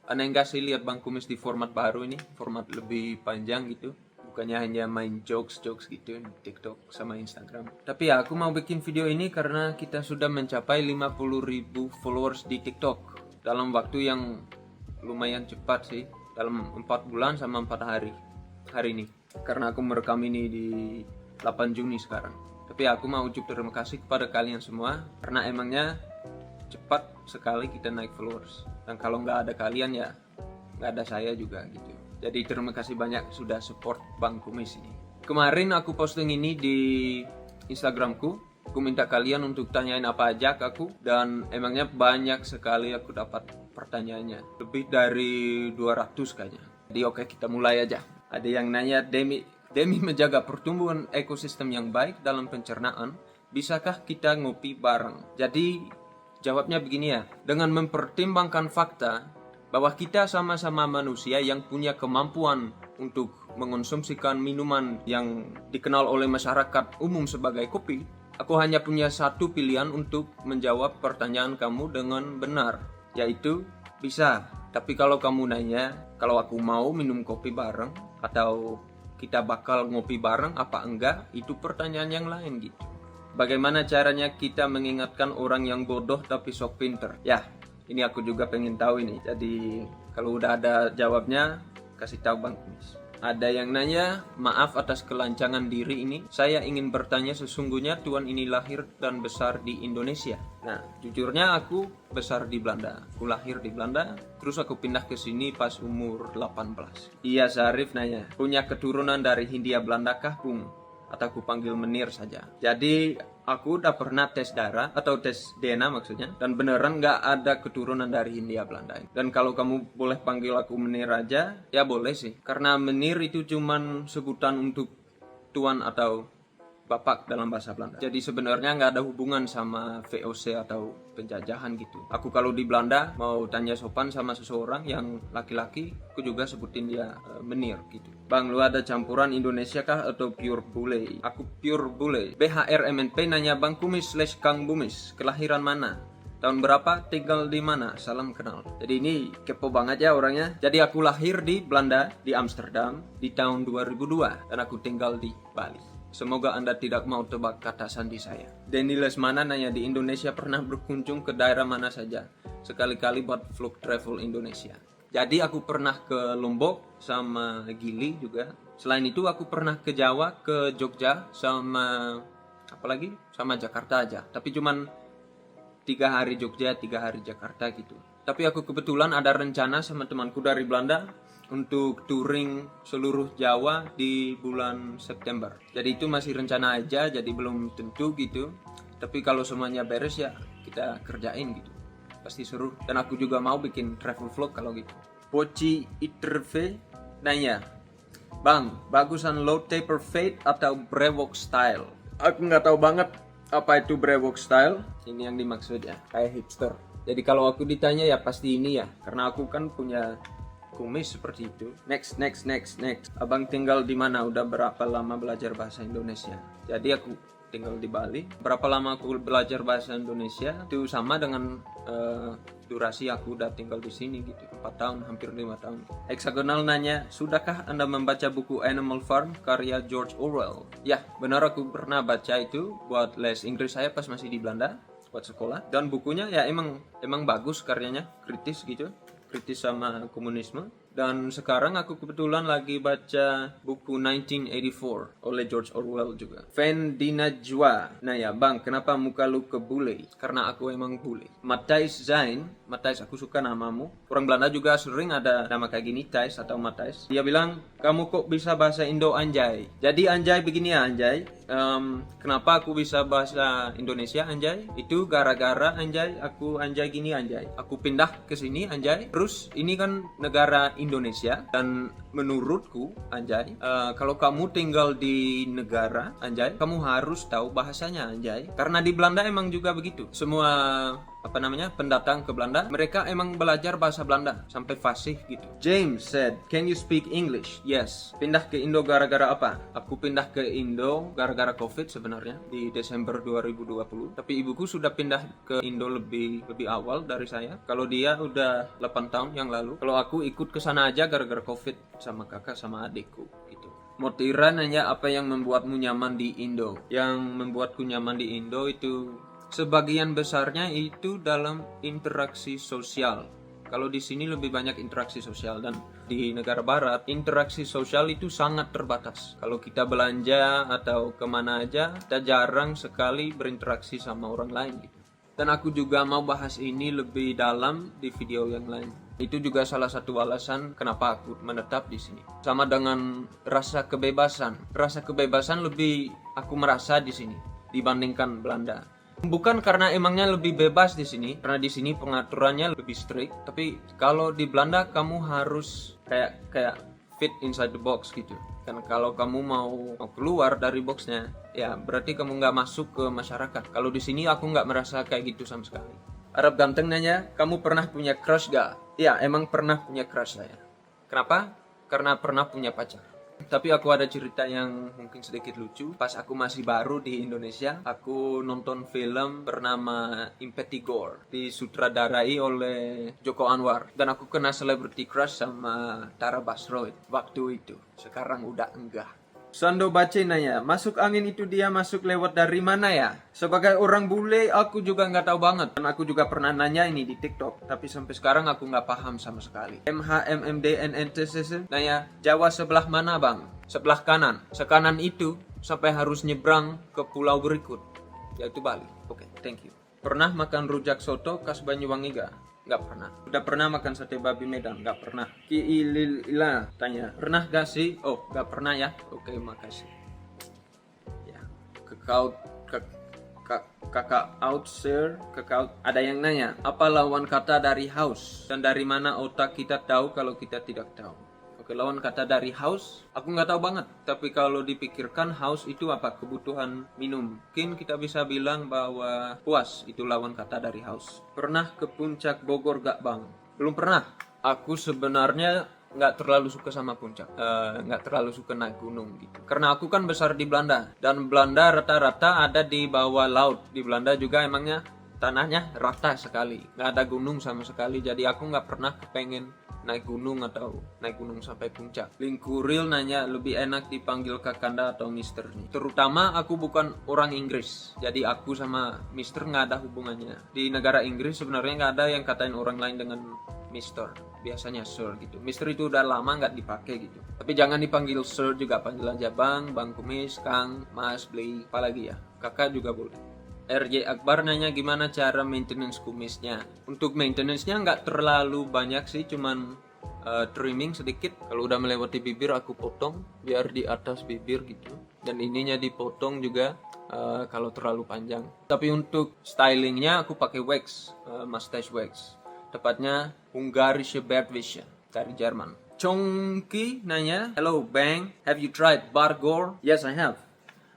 Aneh enggak sih lihat Bang Kumis di format baru ini, format lebih panjang gitu. Bukannya hanya main jokes-jokes gitu di TikTok sama Instagram. Tapi ya aku mau bikin video ini karena kita sudah mencapai 50.000 followers di TikTok dalam waktu yang lumayan cepat sih, dalam 4 bulan sama 4 hari ini. Karena aku merekam ini di 8 Juni sekarang. Tapi aku mau ucap terima kasih kepada kalian semua karena emangnya cepat sekali kita naik followers. Dan kalau nggak ada kalian ya nggak ada saya juga gitu. Jadi terima kasih banyak sudah support Bang Kumis ini. Kemarin aku posting ini di Instagramku. Aku minta kalian untuk tanyain apa aja ke aku. Dan emangnya banyak sekali aku dapat pertanyaannya. Lebih dari 200 kayaknya. Jadi oke, kita mulai aja. Ada yang nanya, Demi menjaga pertumbuhan ekosistem yang baik dalam pencernaan, bisakah kita ngopi bareng? Jadi jawabnya begini ya, dengan mempertimbangkan fakta bahwa kita sama-sama manusia yang punya kemampuan untuk mengonsumsikan minuman yang dikenal oleh masyarakat umum sebagai kopi, aku hanya punya satu pilihan untuk menjawab pertanyaan kamu dengan benar, yaitu bisa. Tapi kalau kamu nanya, kalau aku mau minum kopi bareng atau kita bakal ngopi bareng apa enggak, itu pertanyaan yang lain gitu. Bagaimana caranya kita mengingatkan orang yang bodoh tapi sok pinter? Ya, ini aku juga pengen tahu ini. Jadi kalau udah ada jawabnya, kasih tahu Bang Kumis. Ada yang nanya, maaf atas kelancangan diri ini. Saya ingin bertanya, sesungguhnya Tuan ini lahir dan besar di Indonesia. Nah, jujurnya aku besar di Belanda. Aku lahir di Belanda, terus aku pindah ke sini pas umur 18. Iya, Syarif nanya, punya keturunan dari Hindia Belanda kah, Bung? Atau aku panggil Menir saja. Jadi aku udah pernah tes darah atau tes DNA maksudnya, dan beneran nggak ada keturunan dari Hindia Belanda. Dan kalau kamu boleh panggil aku Menir aja, ya boleh sih. Karena Menir itu cuman sebutan untuk tuan atau bapak dalam bahasa Belanda. Jadi sebenarnya nggak ada hubungan sama VOC atau penjajahan gitu. Aku kalau di Belanda mau tanya sopan sama seseorang yang laki-laki, aku juga sebutin dia Menir gitu. Bang, lu ada campuran Indonesia kah atau pure bule? Aku pure bule. BHRMNP nanya, Bang Kumis / Kang Bumis, kelahiran mana? Tahun berapa? Tinggal di mana? Salam kenal. Jadi ini kepo banget ya orangnya. Jadi aku lahir di Belanda, di Amsterdam, di tahun 2002. Dan aku tinggal di Bali. Semoga Anda tidak mau tebak kata sandi saya. Denny Lesmana nanya, di Indonesia pernah berkunjung ke daerah mana saja? Sekali-kali buat vlog travel Indonesia. Jadi aku pernah ke Lombok sama Gili juga. Selain itu aku pernah ke Jawa, ke Jogja, sama apalagi? Sama Jakarta aja. Tapi cuman 3 hari Jogja, 3 hari Jakarta gitu. Tapi aku kebetulan ada rencana sama temanku dari Belanda untuk touring seluruh Jawa di bulan September. Jadi itu masih rencana aja, jadi belum tentu gitu. Tapi kalau semuanya beres ya kita kerjain gitu. Pasti seru. Dan aku juga mau bikin travel vlog kalau gitu. Poci Iterve nanya, Bang, bagusan low taper fade atau brewok style? Aku nggak tahu banget apa itu brewok style. Ini yang dimaksud ya, kayak hipster. Jadi kalau aku ditanya ya pasti ini ya, karena aku kan punya kumis seperti itu. Next. Abang tinggal di mana? Udah berapa lama belajar bahasa Indonesia? Jadi aku tinggal di Bali. Berapa lama aku belajar bahasa Indonesia? Itu sama dengan durasi aku udah tinggal di sini gitu. 4 tahun, hampir 5 tahun. Hexagonal nanya, sudahkah Anda membaca buku Animal Farm karya George Orwell? Ya, benar aku pernah baca itu buat les Inggris saya pas masih di Belanda, buat sekolah. Dan bukunya ya emang bagus karyanya, kritis gitu. Kritis sama komunisme. Dan sekarang aku kebetulan lagi baca buku 1984 oleh George Orwell juga. Fendina Jua, nah ya Bang, kenapa muka lu ke bule? Karena aku emang bule. Matthijs Zain, Matthijs aku suka namamu. Orang Belanda juga sering ada nama kayak gini, Thijs atau Matthijs. Dia bilang, kamu kok bisa bahasa Indo anjay? Jadi anjay begini ya anjay. Kenapa aku bisa bahasa Indonesia anjay? Itu gara-gara anjay, aku anjay gini anjay. Aku pindah ke sini anjay. Terus ini kan negara Indonesia, dan menurutku anjay, kalau kamu tinggal di negara anjay, kamu harus tahu bahasanya anjay. Karena di Belanda emang juga begitu. Semua pendatang ke Belanda, mereka emang belajar bahasa Belanda sampai fasih gitu. James said, "Can you speak English?" Yes. Pindah ke Indo gara-gara apa? Aku pindah ke Indo gara-gara COVID sebenarnya di Desember 2020. Tapi ibuku sudah pindah ke Indo lebih awal dari saya. Kalau dia udah 8 tahun yang lalu. Kalau aku ikut ke sana aja gara-gara COVID sama kakak sama adikku gitu. Motira nanya apa yang membuatmu nyaman di Indo? Yang membuatku nyaman di Indo itu sebagian besarnya itu dalam interaksi sosial. Kalau di sini lebih banyak interaksi sosial dan di negara barat interaksi sosial itu sangat terbatas. Kalau kita belanja atau kemana aja, kita jarang sekali berinteraksi sama orang lain gitu. Dan aku juga mau bahas ini lebih dalam di video yang lain. Itu juga salah satu alasan kenapa aku menetap di sini. Sama dengan rasa kebebasan. Rasa kebebasan lebih aku merasa di sini dibandingkan Belanda. Bukan karena emangnya lebih bebas di sini, karena di sini pengaturannya lebih strict. Tapi kalau di Belanda kamu harus kayak fit inside the box gitu. Dan kalau kamu mau keluar dari boxnya, ya berarti kamu nggak masuk ke masyarakat. Kalau di sini aku nggak merasa kayak gitu sama sekali. Arab ganteng nanya, kamu pernah punya crush gak? Ya, emang pernah punya crush saya. Kenapa? Karena pernah punya pacar. Tapi aku ada cerita yang mungkin sedikit lucu. Pas aku masih baru di Indonesia, aku nonton film bernama Impetigore, disutradarai oleh Joko Anwar. Dan aku kena celebrity crush sama Tara Basro waktu itu. Sekarang udah enggak. Sando Bace nanya, masuk angin itu dia masuk lewat dari mana ya? Sebagai orang bule, aku juga nggak tahu banget. Dan aku juga pernah nanya ini di TikTok, tapi sampai sekarang aku nggak paham sama sekali. MHMMDNNTCC nanya, Jawa sebelah mana bang? Sebelah kanan. Sekanan itu sampai harus nyebrang ke pulau berikut, yaitu Bali. Oke, thank you. Pernah makan rujak soto khas Banyuwangi gak? Nggak pernah. Udah pernah makan sate babi Medan? Nggak pernah. Ki Ilila tanya, pernah gak sih? Oh, nggak pernah ya? Oke, makasih. Ya, kakak out sir, ada yang nanya, apa lawan kata dari house? Dan dari mana otak kita tahu kalau kita tidak tahu? Oke, lawan kata dari house, aku nggak tahu banget. Tapi kalau dipikirkan house itu apa? Kebutuhan minum. Mungkin kita bisa bilang bahwa puas itu lawan kata dari house. Pernah ke puncak Bogor gak bang? Belum pernah. Aku sebenarnya nggak terlalu suka sama puncak. Nggak terlalu suka naik gunung gitu. Karena aku kan besar di Belanda. Dan Belanda rata-rata ada di bawah laut. Di Belanda juga emangnya tanahnya rata sekali. Nggak ada gunung sama sekali. Jadi aku nggak pernah kepengen naik gunung atau naik gunung sampai puncak. Lingkuril nanya, lebih enak dipanggil Kakanda atau Mister nih? Terutama aku bukan orang Inggris, jadi aku sama Mister nggak ada hubungannya. Di negara Inggris sebenarnya nggak ada yang katain orang lain dengan Mister, biasanya Sir gitu. Mister itu udah lama nggak dipakai gitu. Tapi jangan dipanggil Sir juga, panggil aja Bang Kumis, Kang, Mas, Bli, apalagi ya, kakak juga boleh. RJ Akbar nanya gimana cara maintenance kumisnya. Untuk maintenance-nya nggak terlalu banyak sih, cuman trimming sedikit. Kalau udah melewati bibir aku potong biar di atas bibir gitu. Dan ininya dipotong juga kalau terlalu panjang. Tapi untuk stylingnya aku pakai wax, mustache wax. Tepatnya Ungarische Bartwische dari Jerman. Chongki nanya, hello Bang, have you tried Bargor? Yes, I have.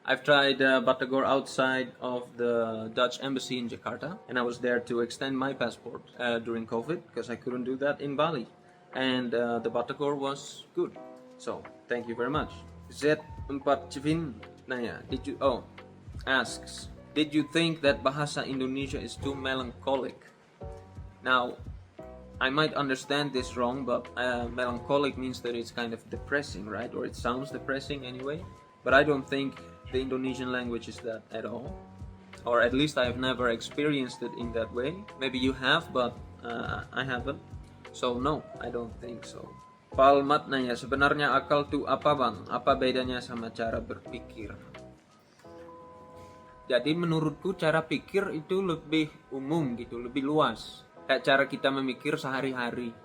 I've tried Batagor outside of the Dutch embassy in Jakarta, and I was there to extend my passport during COVID because I couldn't do that in Bali, and the Batagor was good. So thank you very much. Z4 Civin nanya, asks, did you think that bahasa Indonesia is too melancholic? Now, I might understand this wrong, but melancholic means that it's kind of depressing, right? Or it sounds depressing anyway. But I don't think the Indonesian language is that at all, or at least I have never experienced it in that way. Maybe you have, but I haven't. So no, I don't think so. Palmat nanya, sebenarnya akal tuh apa bang? Apa bedanya sama cara berpikir? Jadi menurutku cara pikir itu lebih umum gitu, lebih luas. Kayak cara kita memikir sehari-hari,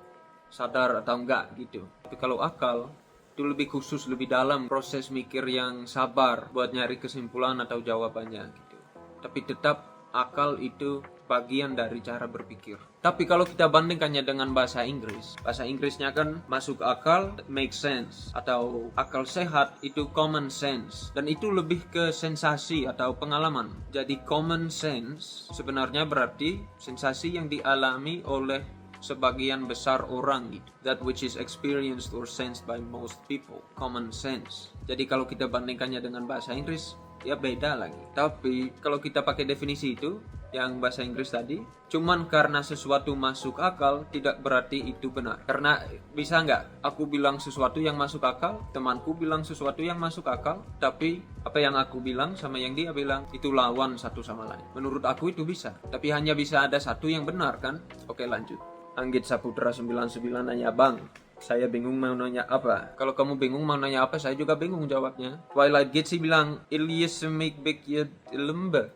sadar atau enggak gitu. Tapi kalau akal itu lebih khusus, lebih dalam, proses mikir yang sabar buat nyari kesimpulan atau jawabannya gitu. Tapi tetap akal itu bagian dari cara berpikir. Tapi kalau kita bandingkannya dengan bahasa Inggrisnya kan masuk akal, make sense, atau akal sehat itu common sense, dan itu lebih ke sensasi atau pengalaman. Jadi common sense sebenarnya berarti sensasi yang dialami oleh sebagian besar orang gitu. That which is experienced or sensed by most people. Common sense. Jadi kalau kita bandingkannya dengan bahasa Inggris, ya beda lagi. Tapi kalau kita pakai definisi itu yang bahasa Inggris tadi, cuman karena sesuatu masuk akal tidak berarti itu benar. Karena bisa nggak aku bilang sesuatu yang masuk akal, temanku bilang sesuatu yang masuk akal, tapi apa yang aku bilang sama yang dia bilang itu lawan satu sama lain. Menurut aku itu bisa, tapi hanya bisa ada satu yang benar kan? Oke, lanjut. Anggit Saputra 99 nanya, "Bang, saya bingung mau nanya apa." Kalau kamu bingung mau nanya apa, saya juga bingung jawabnya. Twilight Gate sih bilang, "Ilyas make big yet lembe."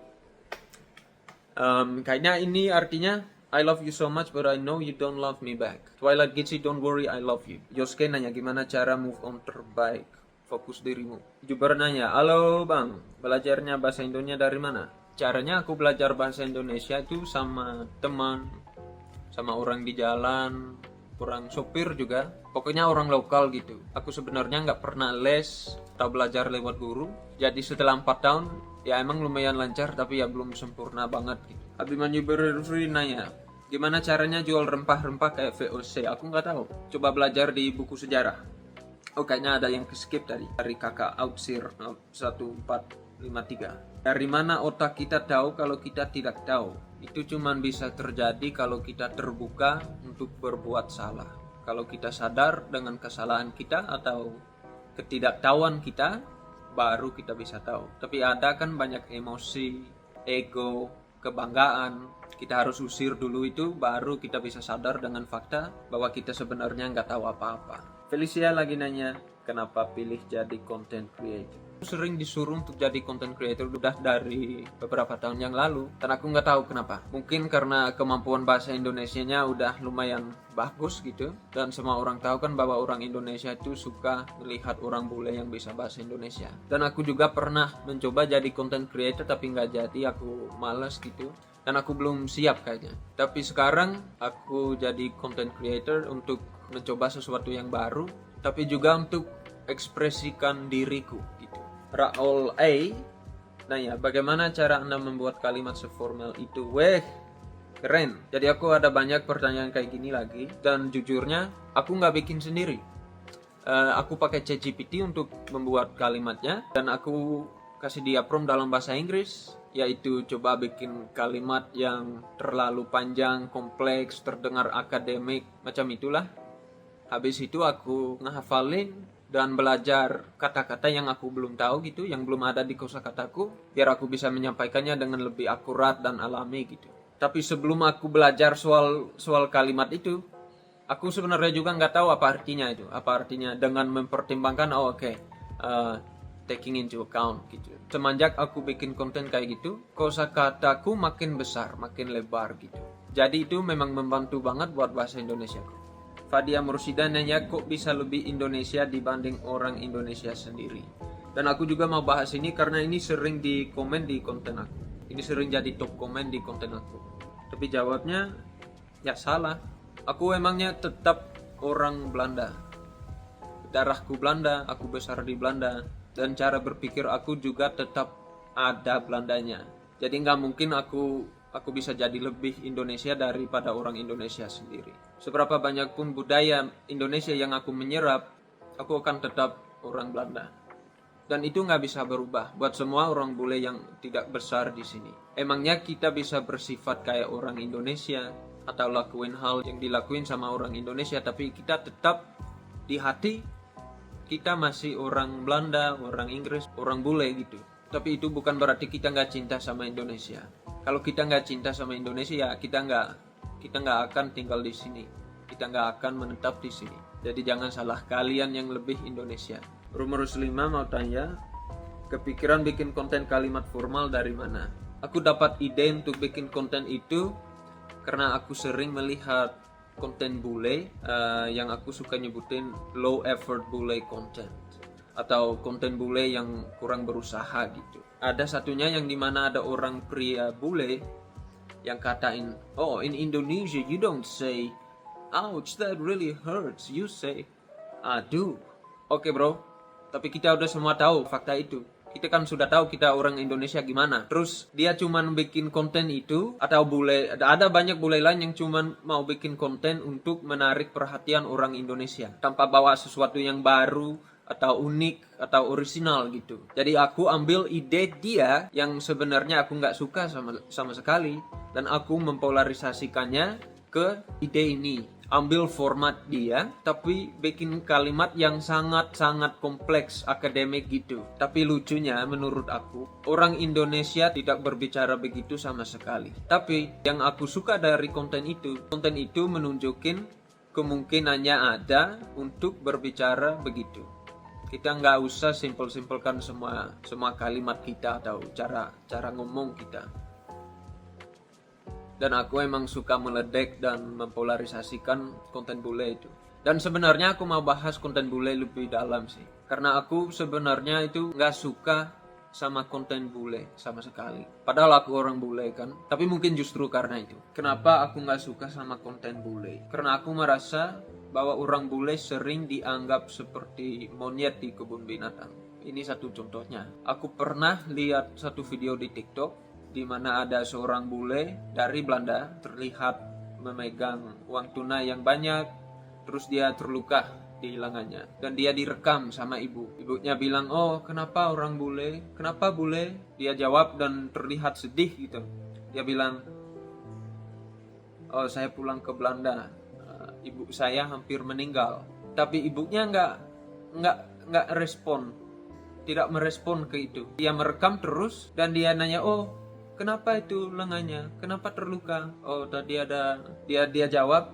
Kayaknya ini artinya I love you so much but I know you don't love me back. Twilight Gate sih, "Don't worry, I love you." Yosuke nanya, "Gimana cara move on terbaik? Fokus dirimu." Juber nanya, "Halo bang, belajarnya bahasa Indonesia dari mana?" Caranya aku belajar bahasa Indonesia itu sama teman, sama orang di jalan, orang sopir juga, pokoknya orang lokal gitu. Aku sebenarnya nggak pernah les atau belajar lewat guru, jadi setelah 4 tahun ya emang lumayan lancar, tapi ya belum sempurna banget gitu. Abimanyu Berfri nanya, "Gimana caranya jual rempah-rempah kayak VOC?" Aku nggak tahu, coba belajar di buku sejarah. Oh, kayaknya ada yang skip tadi, dari kakak Outsir 1453. Dari mana otak kita tahu kalau kita tidak tahu? Itu cuman bisa terjadi kalau kita terbuka untuk berbuat salah. Kalau kita sadar dengan kesalahan kita atau ketidaktahuan kita, baru kita bisa tahu. Tapi ada kan banyak emosi, ego, kebanggaan. Kita harus usir dulu itu, baru kita bisa sadar dengan fakta bahwa kita sebenarnya nggak tahu apa-apa. Felicia lagi nanya, "Kenapa pilih jadi content creator?" Sering disuruh untuk jadi content creator udah dari beberapa tahun yang lalu, dan aku nggak tahu kenapa. Mungkin karena kemampuan bahasa Indonesianya udah lumayan bagus gitu, dan semua orang tahu kan bahwa orang Indonesia itu suka melihat orang bule yang bisa bahasa Indonesia. Dan aku juga pernah mencoba jadi content creator tapi nggak jadi, aku males gitu, dan aku belum siap kayaknya. Tapi sekarang aku jadi content creator untuk mencoba sesuatu yang baru, tapi juga untuk ekspresikan diriku gitu. Raul A nanya, "Bagaimana cara Anda membuat kalimat seformal itu?" Weh, keren. Jadi aku ada banyak pertanyaan kayak gini lagi, dan jujurnya aku nggak bikin sendiri. Aku pakai ChatGPT untuk membuat kalimatnya, dan aku kasih dia prompt dalam bahasa Inggris, yaitu coba bikin kalimat yang terlalu panjang, kompleks, terdengar akademik, macam itulah. Habis itu aku ngehafalin dan belajar kata-kata yang aku belum tahu gitu, yang belum ada di kosakataku, biar aku bisa menyampaikannya dengan lebih akurat dan alami gitu. Tapi sebelum aku belajar soal kalimat itu, aku sebenarnya juga nggak tahu apa artinya itu, apa artinya dengan mempertimbangkan, taking into account gitu. Semenjak aku bikin konten kayak gitu, kosakataku makin besar, makin lebar gitu. Jadi itu memang membantu banget buat bahasa Indonesia. Fadia Mursida nanya, "Kok bisa lebih Indonesia dibanding orang Indonesia sendiri?" Dan aku juga mau bahas ini karena ini sering di komen di konten aku. Ini sering jadi top komen di konten aku. Tapi jawabnya, ya salah. Aku emangnya tetap orang Belanda. Darahku Belanda, aku besar di Belanda. Dan cara berpikir aku juga tetap ada Belandanya. Jadi nggak mungkin aku bisa jadi lebih Indonesia daripada orang Indonesia sendiri. Seberapa banyak pun budaya Indonesia yang aku menyerap, aku akan tetap orang Belanda. Dan itu nggak bisa berubah buat semua orang bule yang tidak besar di sini. Emangnya kita bisa bersifat kayak orang Indonesia atau lakuin hal yang dilakuin sama orang Indonesia, tapi kita tetap di hati kita masih orang Belanda, orang Inggris, orang bule gitu. Tapi itu bukan berarti kita nggak cinta sama Indonesia. Kalau kita nggak cinta sama Indonesia, ya kita nggak akan tinggal di sini. Kita nggak akan menetap di sini. Jadi jangan salah kalian yang lebih Indonesia. Rumorus 5 mau tanya, kepikiran bikin konten kalimat formal dari mana? Aku dapat ide untuk bikin konten itu karena aku sering melihat konten bule yang aku suka nyebutin low effort bule content, atau konten bule yang kurang berusaha gitu. Ada satunya yang dimana ada orang pria bule yang katain, oh in Indonesia you don't say ouch that really hurts, you say aduh. Oke bro, tapi kita udah semua tahu fakta itu. Kita kan sudah tahu kita orang Indonesia gimana. Terus dia cuman bikin konten itu, atau bule, ada banyak bule lain yang cuman mau bikin konten untuk menarik perhatian orang Indonesia tanpa bawa sesuatu yang baru atau unik atau original gitu. Jadi aku ambil ide dia yang sebenarnya aku nggak suka sama sekali, dan aku mempolarisasikannya ke ide ini. Ambil format dia, tapi bikin kalimat yang sangat-sangat kompleks, akademik gitu. Tapi lucunya menurut aku, orang Indonesia tidak berbicara begitu sama sekali. Tapi yang aku suka dari konten itu menunjukin kemungkinannya ada untuk berbicara begitu. Kita nggak usah simpel-simpelkan semua kalimat kita atau cara ngomong kita. Dan aku emang suka meledek dan mempolarisasikan konten bule itu. Dan sebenarnya aku mau bahas konten bule lebih dalam sih. Karena aku sebenarnya itu nggak suka sama konten bule sama sekali. Padahal aku orang bule kan. Tapi mungkin justru karena itu. Kenapa aku nggak suka sama konten bule? Karena aku merasa bahwa orang bule sering dianggap seperti monyet di kebun binatang. Ini satu contohnya. Aku pernah lihat satu video di TikTok di mana ada seorang bule dari Belanda terlihat memegang uang tunai yang banyak, terus dia terluka di lengannya dan dia direkam sama ibunya bilang, oh kenapa orang bule, kenapa bule? Dia jawab dan terlihat sedih gitu. Dia bilang, oh saya pulang ke Belanda, ibu saya hampir meninggal. Tapi ibunya nggak respon, tidak merespon ke itu. Dia merekam terus dan dia nanya, oh kenapa itu lengannya? Kenapa terluka? Oh tadi ada, dia jawab,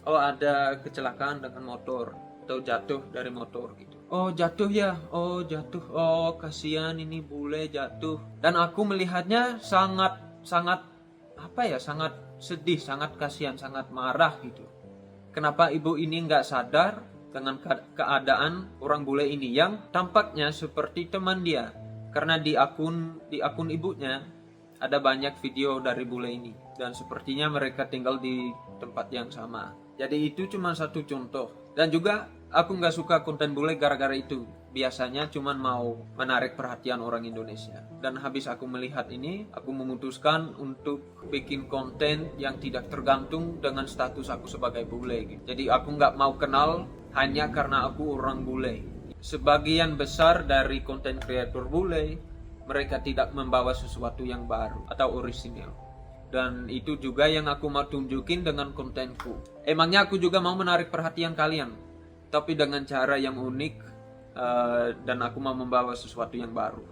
oh ada kecelakaan dengan motor atau jatuh dari motor gitu. Oh jatuh ya, oh jatuh, oh kasihan ini bule jatuh. Dan aku melihatnya sangat sangat sedih, sangat kasihan, sangat marah gitu. Kenapa ibu ini nggak sadar dengan keadaan orang bule ini yang tampaknya seperti teman dia? Karena di akun ibunya ada banyak video dari bule ini dan sepertinya mereka tinggal di tempat yang sama. Jadi itu cuma satu contoh. Dan juga aku nggak suka konten bule gara-gara itu. Biasanya cuma mau menarik perhatian orang Indonesia. Dan habis aku melihat ini, aku memutuskan untuk bikin konten yang tidak tergantung dengan status aku sebagai bule gitu. Jadi aku nggak mau kenal hanya karena aku orang bule. Sebagian besar dari konten kreator bule, mereka tidak membawa sesuatu yang baru atau orisinal. Dan itu juga yang aku mau tunjukin dengan kontenku. Emangnya aku juga mau menarik perhatian kalian, tapi dengan cara yang unik, dan aku mau membawa sesuatu yang baru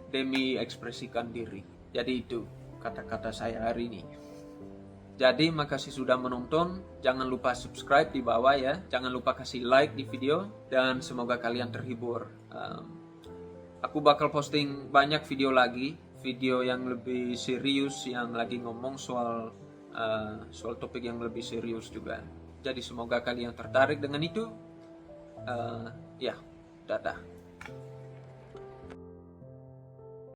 demi ekspresikan diri. Jadi itu kata-kata saya hari ini. Jadi makasih sudah menonton. Jangan lupa subscribe di bawah ya. Jangan lupa kasih like di video. Dan semoga kalian terhibur. Aku bakal posting banyak video lagi, video yang lebih serius, yang lagi ngomong soal topik yang lebih serius juga. Jadi semoga kalian tertarik dengan itu. Ya, dadah.